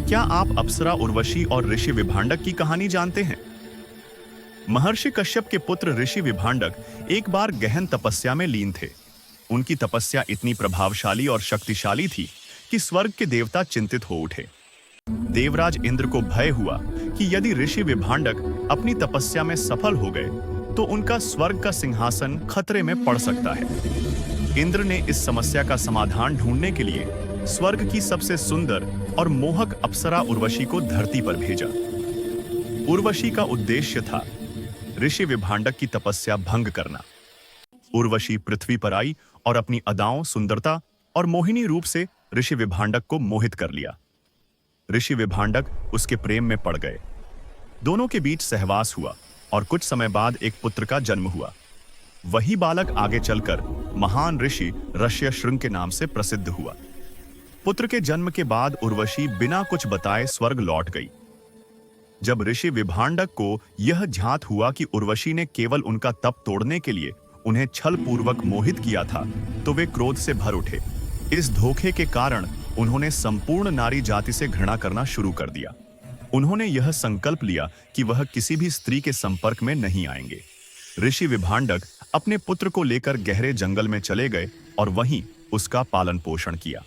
क्या आप अप्सरा उर्वशी और ऋषि विभांडक की कहानी जानते हैं? महर्षि कश्यप के पुत्र ऋषि विभांडक एक बार गहन तपस्या में लीन थे। उनकी तपस्या इतनी प्रभावशाली और शक्तिशाली थी कि स्वर्ग के देवता चिंतित हो उठे। देवराज इंद्र को भय हुआ कि यदि ऋषि विभांडक अपनी तपस्या में सफल हो गए तो उनका स्वर्ग का सिंहासन खतरे में पड़ सकता है। इंद्र ने इस समस्या का समाधान ढूंढने के लिए स्वर्ग की सबसे सुंदर और मोहक अप्सरा उर्वशी को धरती पर भेजा। उर्वशी का उद्देश्य था ऋषि विभांडक की तपस्या भंग करना। उर्वशी पृथ्वी पर आई और अपनी अदाओं, सुंदरता और मोहिनी रूप से ऋषि विभांडक को मोहित कर लिया। ऋषि विभांडक उसके प्रेम में पड़ गए। दोनों के बीच सहवास हुआ और कुछ समय बाद एक पुत्र का जन्म हुआ। वही बालक आगे चलकर महान ऋषि ऋष्यशृंग के नाम से प्रसिद्ध हुआ। पुत्र के जन्म के बाद उर्वशी बिना कुछ बताए स्वर्ग लौट गई। जब ऋषि विभांडक को यह ज्ञात हुआ कि उर्वशी ने केवल उनका तप तोड़ने के लिए उन्हें छल पूर्वक मोहित किया था, तो वे क्रोध से भर उठे। इस धोखे के कारण उन्होंने संपूर्ण नारी जाति से घृणा करना शुरू कर दिया। उन्होंने यह संकल्प लिया कि वह किसी भी स्त्री के संपर्क में नहीं आएंगे। ऋषि विभांडक अपने पुत्र को लेकर गहरे जंगल में चले गए और वहीं उसका पालन पोषण किया।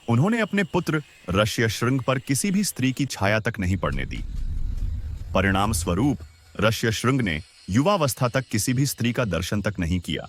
उन्होंने अपने पुत्र ऋष्यशृंग पर किसी भी स्त्री की छाया तक नहीं पड़ने दी। परिणाम स्वरूप ऋष्यशृंग ने युवावस्था तक किसी भी स्त्री का दर्शन तक नहीं किया।